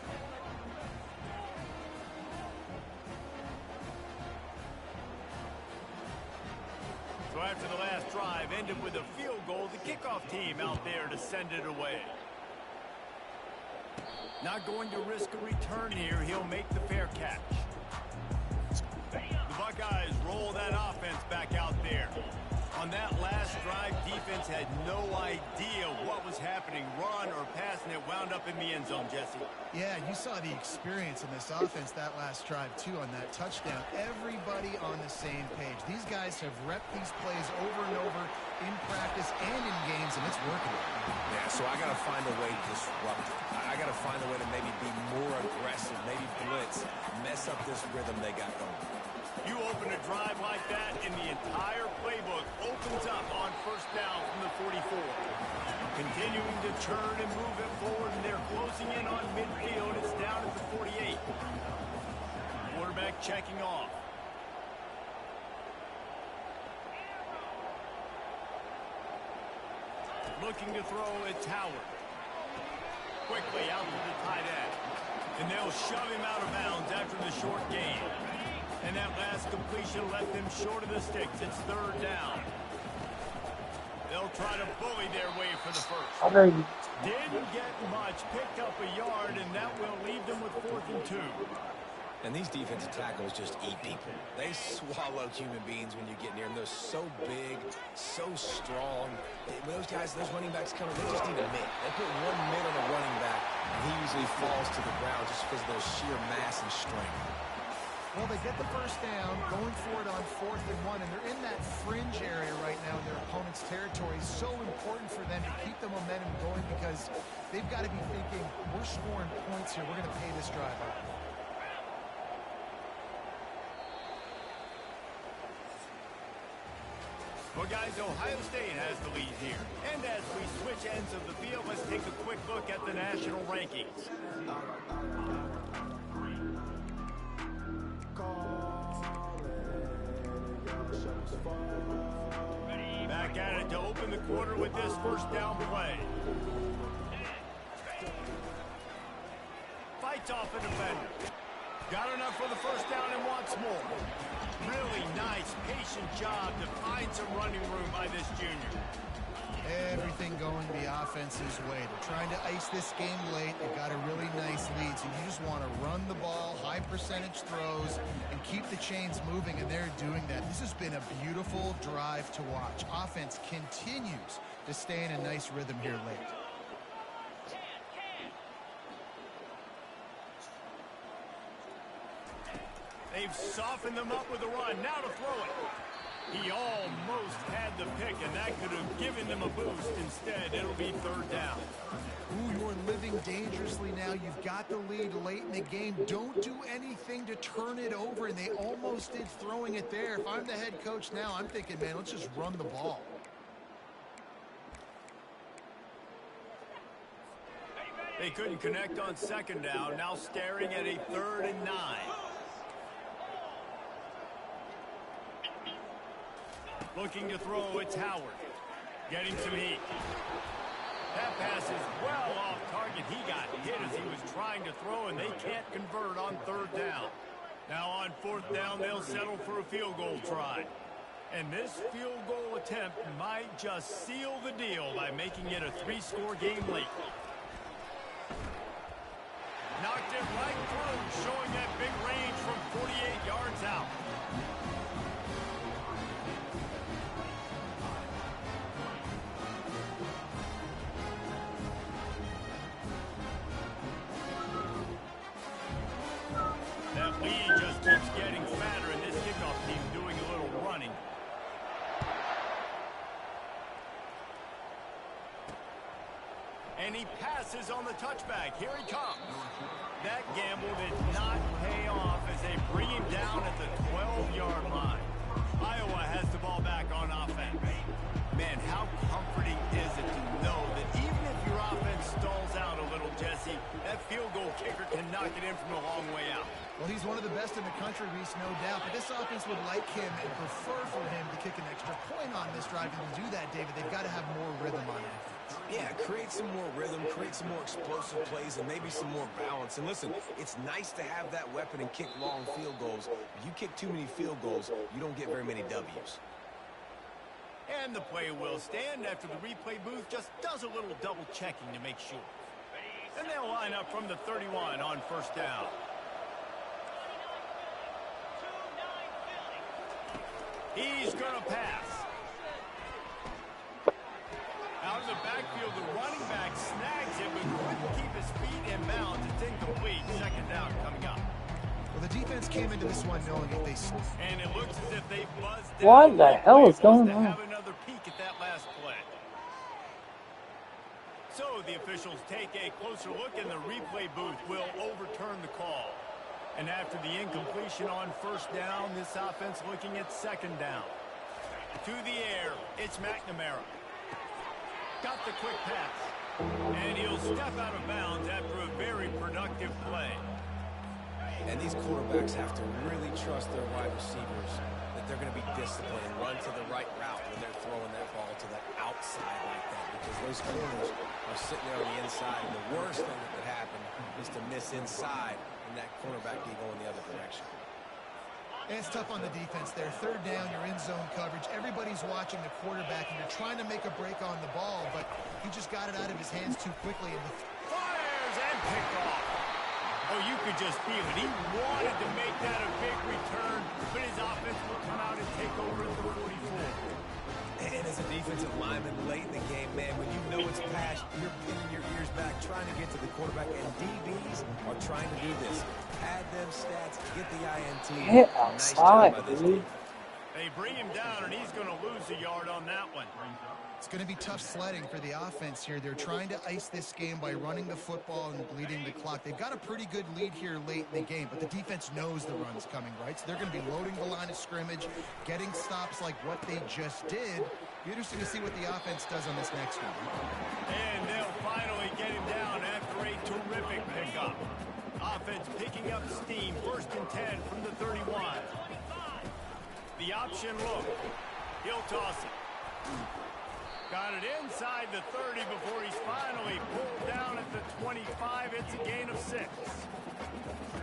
So after the last drive ended with a field goal, the kickoff team out there to send it away. Not going to risk a return here. He'll make the fair catch. The Buckeyes roll that offense back out there. On that last drive, defense had no idea what was happening. Run or pass, and it wound up in the end zone, Jesse. Yeah, you saw the experience in this offense that last drive, too, on that touchdown. Everybody on the same page. These guys have repped these plays over and over in practice and in games, and it's working. Yeah, so I got to find a way to disrupt it. I got to find a way to maybe be more aggressive, maybe blitz, mess up this rhythm they got going. You open a drive like that, and the entire playbook opens up on first down from the 44. Continuing to turn and move it forward, and they're closing in on midfield. It's down at the 48. Quarterback checking off. Looking to throw, it's Howard. Quickly out to the tight end. And they'll shove him out of bounds after the short gain. And that last completion left them short of the sticks. It's third down. They'll try to bully their way for the first. Didn't get much. Picked up a yard, and that will leave them with 4th and 2. And these defensive tackles just eat people. They swallow human beings when you get near them. They're so big, so strong. When those guys, those running backs come in, they just need a mitt. They put one mitt on a running back, and he usually falls to the ground just because of their sheer mass and strength. Well, they get the first down, going for it on 4th and 1, and they're in that fringe area right now in their opponent's territory. So important for them to keep the momentum going because they've got to be thinking, we're scoring points here. We're going to pay this drive off. Well, guys, Ohio State has the lead here. And as we switch ends of the field, let's take a quick look at the national rankings. Back at it to open the quarter with this first down play. Fights off a defender. Got enough for the first down and wants more. Really nice, patient job to find some running room by this junior. Everything going the offense's way. They're trying to ice this game late. They've got a really nice lead, so you just want to run the ball, high percentage throws, and keep the chains moving, and they're doing that. This has been a beautiful drive to watch. Offense continues to stay in a nice rhythm here late. They've softened them up with a run. Now to throw it. He almost had the pick, and that could have given them a boost. Instead, it'll be third down. Ooh, you're living dangerously now. You've got the lead late in the game. Don't do anything to turn it over, and they almost did throwing it there. If I'm the head coach now, I'm thinking, man, let's just run the ball. They couldn't connect on second down. Now staring at a 3rd and 9. Looking to throw, it's Howard. Getting some heat. That pass is well off target. He got hit as he was trying to throw, and they can't convert on 3rd down. Now on 4th down, they'll settle for a field goal try. And this field goal attempt might just seal the deal by making it a 3-score game late. Knocked it right through, showing that big range from 48 yards out. That lead just keeps getting fatter, and this kickoff team doing a little running. And he passes on the touchback. Here he comes. That gamble did not pay off as they bring him down at the 12-yard line. Iowa has the ball back on offense. Man, how comforting is it to know that even if your offense stalls out a little, Jesse, that field goal kicker can knock it in from a long way out. Well, he's one of the best in the country, Reese, no doubt. But this offense would like him and prefer for him to kick an extra point on this drive. And to do that, David, they've got to have more rhythm on it. Yeah, create some more rhythm, create some more explosive plays, and maybe some more balance. And listen, it's nice to have that weapon and kick long field goals. If you kick too many field goals, you don't get very many W's. And the play will stand after the replay booth just does a little double checking to make sure. And they'll line up from the 31 on 1st down. He's going to pass. Out of the backfield, the running back snags it, but couldn't keep his feet in bounds. It's incomplete. 2nd down coming up. Well, the defense came into this one knowing if they... And it looks as if they buzzed down. What the hell is going on? Have another peek at that last play. So the officials take a closer look, and the replay booth will overturn the call. And after the incompletion on 1st down, this offense looking at 2nd down. To the air, it's McNamara. Got the quick pass. And he'll step out of bounds after a very productive play. And these quarterbacks have to really trust their wide receivers that they're going to be disciplined and run to the right route when they're throwing that ball to the outside like that, because those corners are sitting there on the inside, and the worst thing that could happen is to miss inside and that cornerback be going the other direction. And it's tough on the defense there. 3rd down, you're in zone coverage. Everybody's watching the quarterback, and you're trying to make a break on the ball, but he just got it out of his hands too quickly. And fires and picked off. Oh, you could just feel it. He wanted to make that a big return, but his offense will come out and take over at the 44. And as a defensive lineman late in the game, man, when you know it's past, you're pinning your ears back, trying to get to the quarterback, and DBs are trying to do this. Pad them stats, get the INT. Hit Nice outside, job by this dude. team. They bring him down, and he's going to lose a yard on that one. it's going to be tough sledding for the offense here. They're trying to ice this game by running the football and bleeding the clock. They've got a pretty good lead here late in the game, but the defense knows the run's coming, right? So they're going to be loading the line of scrimmage, getting stops like what they just did. Be interesting to see what the offense does on this next one. And they'll finally get him down after a terrific pickup. Offense picking up steam, 1st and 10 from the 31. The option look. He'll toss it. Got it inside the 30 before he's finally pulled down at the 25. It's a gain of 6.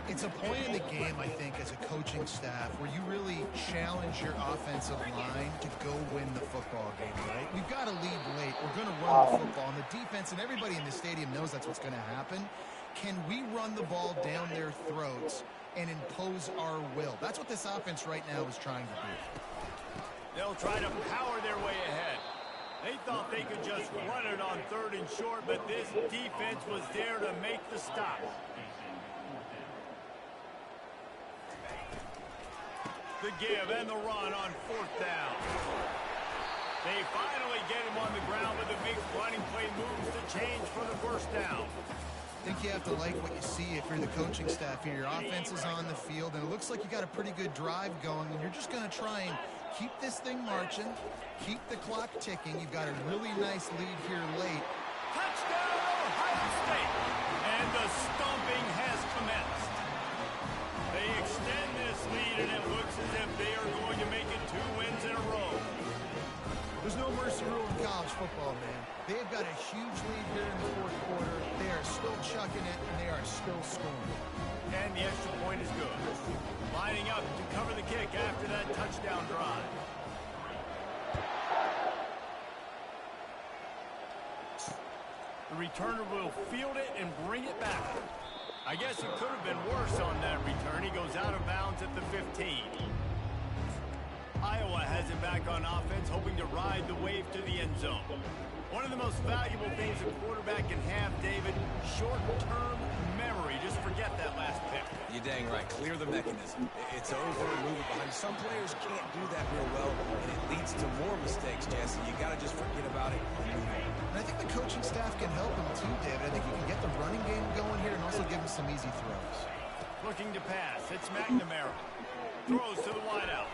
It's a point in the game, I think, as a coaching staff where you really challenge your offensive line to go win the football game, right? We've got to lead late. We're going to run the football. And the defense and everybody in the stadium knows that's what's going to happen. Can we run the ball down their throats and impose our will? That's what this offense right now is trying to do. They'll try to power their way ahead. They thought they could just run it on 3rd and short, but this defense was there to make the stop. The give and the run on 4th down. They finally get him on the ground with a big running play moves to change for the 1st down. I think you have to like what you see if you're the coaching staff here. Your offense is on the field, and it looks like you got a pretty good drive going, and you're just going to try and keep this thing marching, keep the clock ticking. You've got a really nice lead here late. Touchdown, Ohio State! And the stomping has commenced. They extend this lead, and it looks as if they are going to make it 2 wins in a row. There's no mercy rule in college football, man. They've got a huge lead here in the 4th quarter. They are still chucking it, and they are still scoring. And the extra point is good. Lining up to cover the kick after that touchdown drive. The returner will field it and bring it back. I guess it could have been worse on that return. He goes out of bounds at the 15. Iowa has it back on offense, hoping to ride the wave to the end zone. One of the most valuable things a quarterback can have, David, short-term memory. Just forget that last pick. You're dang right. Clear the mechanism. It's over and move it behind. Some players can't do that real well, and it leads to more mistakes, Jesse. You got to just forget about it and move on. And I think the coaching staff can help him too, David. I think you can get the running game going here and also give him some easy throws. Looking to pass. It's McNamara. Throws to the wideout.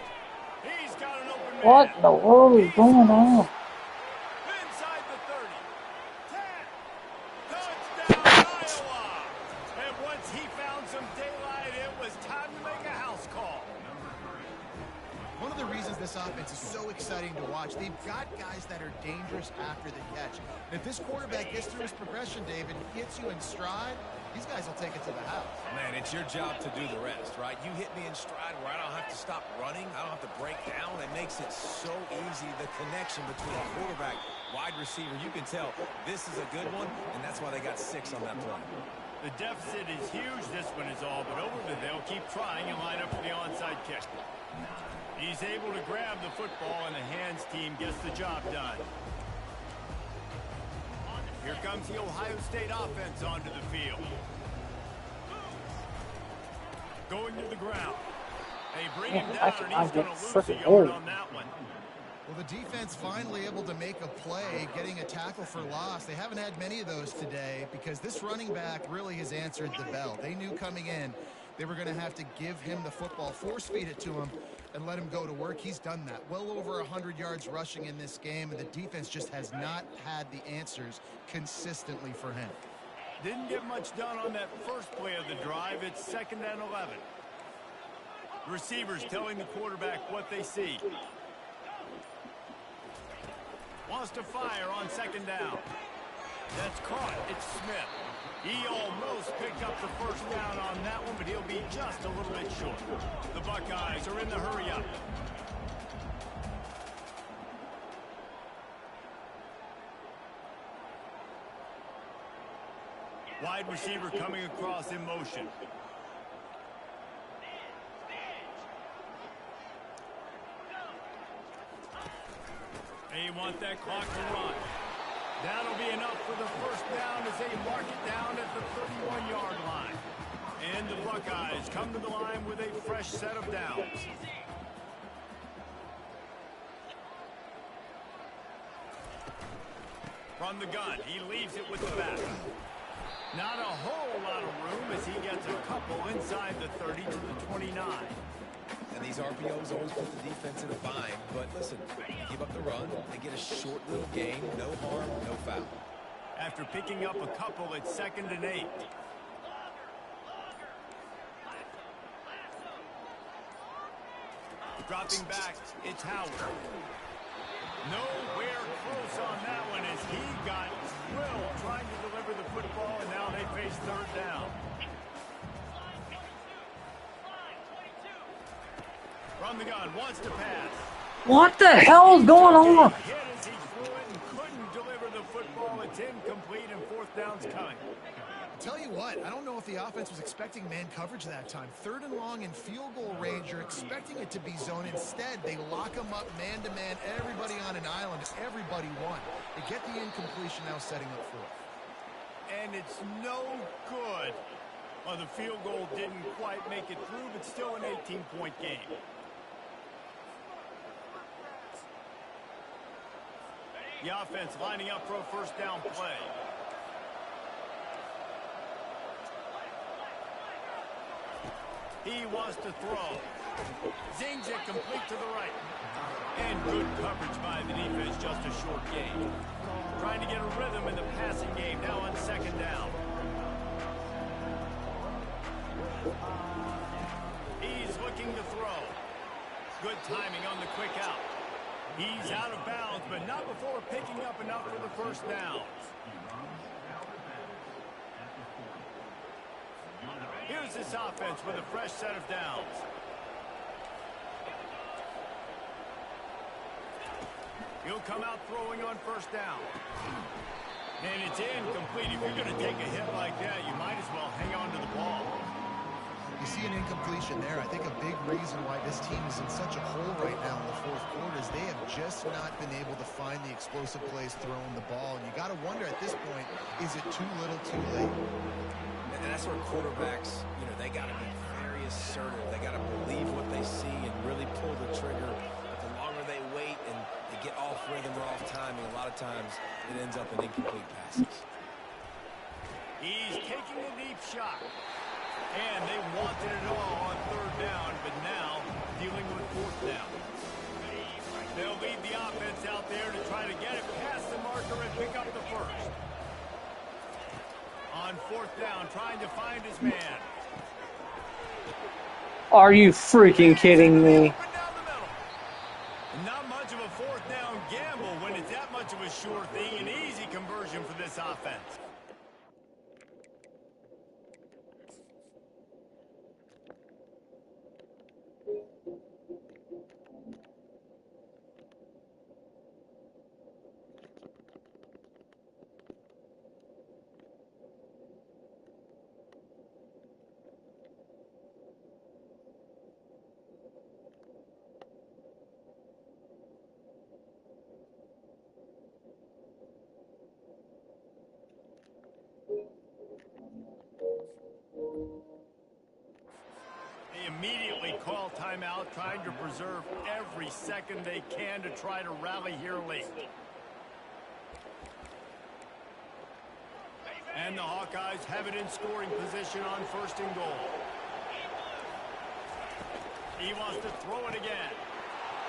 He's got an open man. What in the world is going on? Inside the 30. 10. Touchdown, Iowa. And once he found some daylight, it was time to make a house call. One of the reasons this offense is so exciting to watch, they've got guys that are dangerous after the catch. And if this quarterback gets through his progression, David, gets you in stride, these guys will take it to the house. Man, it's your job to do the rest, right? You hit me in stride where I don't have to stop running. I don't have to break down. It makes it so easy, the connection between quarterback, wide receiver. You can tell this is a good one, and that's why they got 6 on that play. The deficit is huge. This one is all but over. They'll keep trying and line up for the onside kick. He's able to grab the football, and the hands team gets the job done. Here comes the Ohio State offense onto the field. Going to the ground. They bring him down, and he's going to lose a yard on that one. Well, the defense finally able to make a play, getting a tackle for loss. They haven't had many of those today because this running back really has answered the bell. They knew coming in they were going to have to give him the football, force-feed it to him, and let him go to work. He's done that. Well over 100 yards rushing in this game, and the defense just has not had the answers consistently for him. Didn't get much done on that first play of the drive. It's 2nd and 11. Receivers telling the quarterback what they see. Wants to fire on 2nd down. That's caught. It's Smith. He almost picked up the 1st down on that one, but he'll be just a little bit short. The Buckeyes are in the hurry-up. Wide receiver coming across in motion. They want that clock to run. That'll be enough for the 1st down as they mark it down at the 31-yard line. And the Buckeyes come to the line with a fresh set of downs. From the gun, he leaves it with the back. Not a whole lot of room as he gets a couple inside the 30 to the 29. And these RPOs always put the defense in a bind. But listen, give up the run. They get a short little gain. No harm, no foul. After picking up a couple, it's 2nd and 8. Dropping back, it's Howard. Nowhere close on that one as he got thrilled trying to deliver the football, and now they face 3rd down. From the gun, wants to pass. What the hell is going on? Hit as he threw it and couldn't deliver the football. It's incomplete, and 4th down's coming. Tell you what, I don't know if the offense was expecting man coverage that time. 3rd and long in field goal range, you're expecting it to be zone. Instead, they lock them up man-to-man, everybody on an island, everybody won. They get the incompletion now setting up 4th. And it's no good. Well, the field goal didn't quite make it through, but still an 18-point game. The offense lining up for a first down play. He wants to throw. Zings it complete to the right. And good coverage by the defense, just a short gain. Trying to get a rhythm in the passing game, now on second down. He's looking to throw. Good timing on the quick out. He's out of bounds, but not before picking up enough for the first down. Here's this offense with a fresh set of downs. He'll come out throwing on first down. And it's incomplete. If you're going to take a hit like that, you might as well hang on to the ball. You see an incompletion there. I think a big reason why this team is in such a hole right now in the fourth quarter is they have just not been able to find the explosive plays throwing the ball. And you got to wonder at this point, is it too little too late? And that's where quarterbacks, they got to be very assertive. They got to believe what they see and really pull the trigger. But the longer they wait and they get off rhythm or off timing, a lot of times it ends up in incomplete passes. He's taking a deep shot. And they wanted it all on third down, but now dealing with fourth down. They'll lead the offense out there to try to get it past the marker and pick up the first. On fourth down, trying to find his man. Are you freaking kidding me? Not much of a fourth down gamble when it's that much of a sure thing. An easy conversion for this offense. They immediately call timeout, trying to preserve every second they can to try to rally here late. And the Hawkeyes have it in scoring position on first and goal. He wants to throw it again.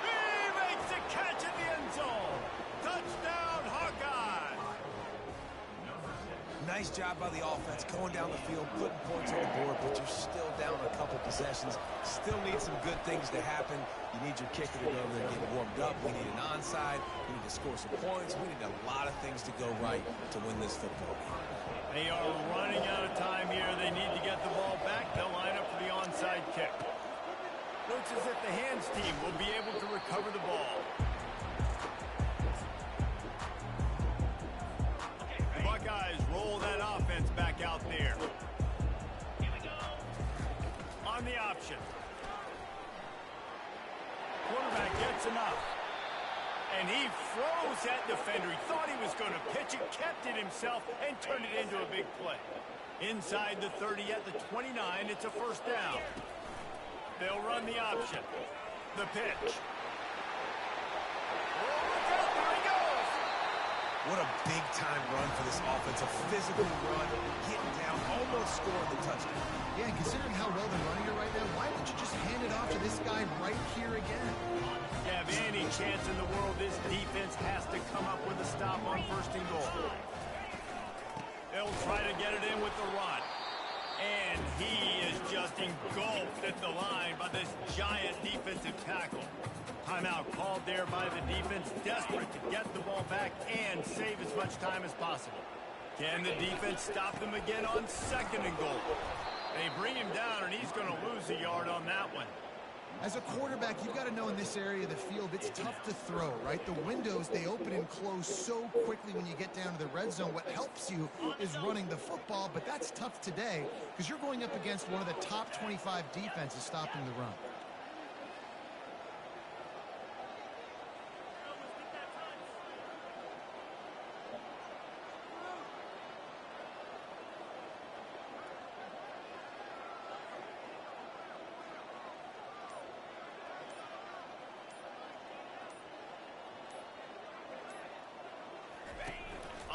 He makes the catch in the end zone. Touchdown, Hawkeyes! Nice job by the offense going down the field, putting points on the board, but you're still down a couple possessions. Still need some good things to happen. You need your kicker to go over there and get warmed up. We need an onside. We need to score some points. We need a lot of things to go right to win this football game. They are running out of time here. They need to get the ball back. They'll line up for the onside kick. Looks as if the hands team will be able to recover the ball. The Buckeyes roll that offense back out there. On the option. Quarterback gets enough. And he froze that defender. He thought he was going to pitch it, kept it himself, and turned it into a big play. Inside the 30 at the 29, it's a first down. They'll run the option. The pitch. Oh, look out, there he goes. What a big-time run for this offense. A physical run, getting down, almost scoring the touchdown. Yeah, and considering how well they're running it right now, why don't you just hand it off to this guy right here again? Have any chance in the world, this defense has to come up with a stop on first and goal. They'll try to get it in with the run. And he is just engulfed at the line by this giant defensive tackle. Timeout called there by the defense, desperate to get the ball back and save as much time as possible. Can the defense stop them again on second and goal? They bring him down, and he's going to lose a yard on that one. As a quarterback, you've got to know in this area of the field, it's tough to throw, right? The windows, they open and close so quickly when you get down to the red zone. What helps you is running the football, but that's tough today because you're going up against one of the top 25 defenses stopping the run.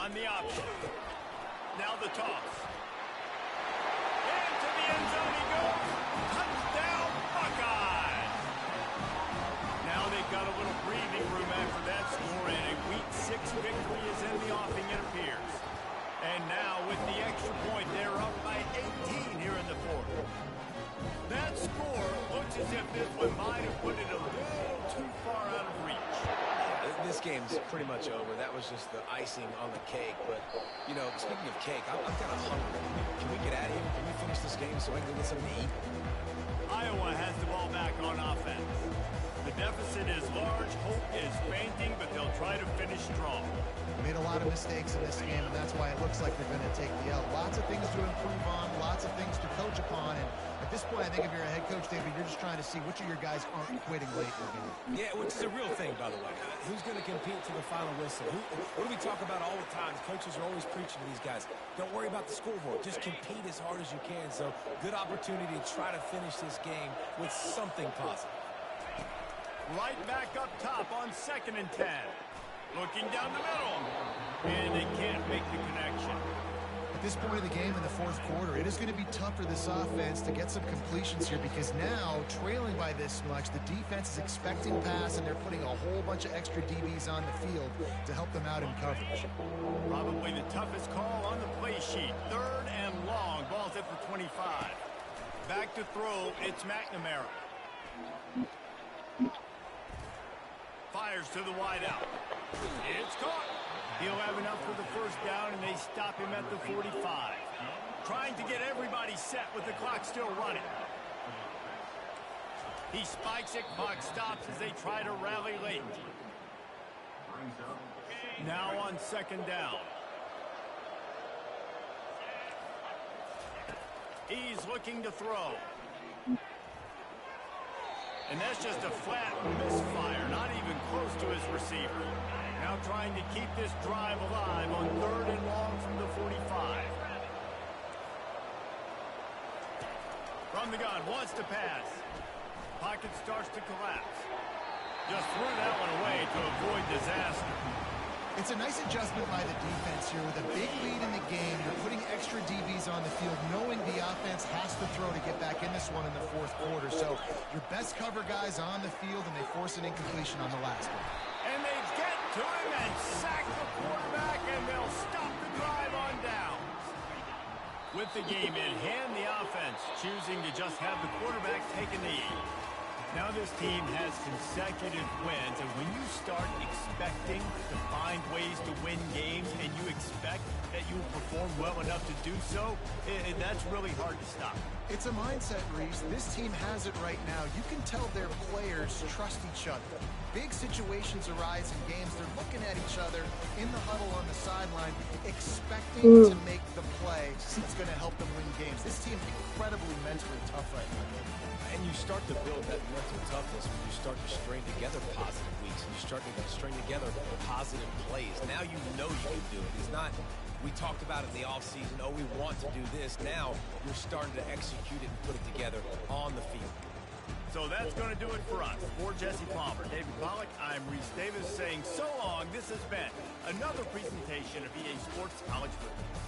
on the option. Now the toss. Into the end zone he goes. Touchdown, Buckeyes. Now they've got a little breathing room after that score, and a Week 6 victory is in the offing, it appears. And now with the extra point, they're up by 18 here in the fourth. That score looks as if this one might have put it a little too far out of reach. This game's pretty much over. That was just the icing on the cake. But, you know, speaking of cake, I'm kind of hungry. Can we get out of here? Can we finish this game so I can go get something to eat? Iowa has the ball back on offense. The deficit is large, hope is fainting, but they'll try to finish strong. Made a lot of mistakes in this game, and that's why it looks like they're going to take the L. Lots of things to improve on, lots of things to coach upon, and at this point, I think if you're a head coach, David, you're just trying to see which of your guys aren't quitting late in the game. Yeah, which is a real thing, by the way. Who's going to compete to the final whistle? What do we talk about all the time? Coaches are always preaching to these guys. Don't worry about the scoreboard. Just compete as hard as you can. So, good opportunity to try to finish this game with something positive. Right back up top on 2nd and 10. Looking down the middle. And they can't make the connection. At this point of the game in the fourth quarter, it is going to be tough for this offense to get some completions here because now, trailing by this much, the defense is expecting pass and they're putting a whole bunch of extra DBs on the field to help them out in coverage. Probably the toughest call on the play sheet. 3rd and long. Ball's hit for 25. Back to throw. It's McNamara. Fires to the wideout. It's caught. He'll have enough for the first down, and they stop him at the 45. Trying to get everybody set with the clock still running. He spikes it. Clock stops as they try to rally late. Now on 2nd down. He's looking to throw. And that's just a flat misfire, not even close to his receiver. Now trying to keep this drive alive on 3rd and long from the 45. From the gun, wants to pass. Pocket starts to collapse. Just threw that one away to avoid disaster. It's a nice adjustment by the defense here. With a big lead in the game, you're putting extra DBs on the field, knowing the offense has to throw to get back in this one in the fourth quarter. So your best cover guys on the field, and they force an incompletion on the last one. And they get to him and sack the quarterback, and they'll stop the drive on downs. With the game in hand, the offense choosing to just have the quarterback take a knee. Now this team has consecutive wins, and when you start expecting to find ways to win games and you expect that you will perform well enough to do so, that's really hard to stop. It's a mindset, Reese. This team has it right now. You can tell their players trust each other. Big situations arise in games. They're looking at each other in the huddle on the sideline, expecting to make the play that's going to help them win games. This team is incredibly mentally tough right now. And you start to build that mental toughness when you start to string together positive weeks and you start to string together positive plays. Now you know you can do it. It's not, we talked about it in the offseason, oh, we want to do this. Now you're starting to execute it and put it together on the field. So that's going to do it for us. For Jesse Palmer, David Pollack, I'm Reese Davis saying so long. This has been another presentation of EA Sports College Football.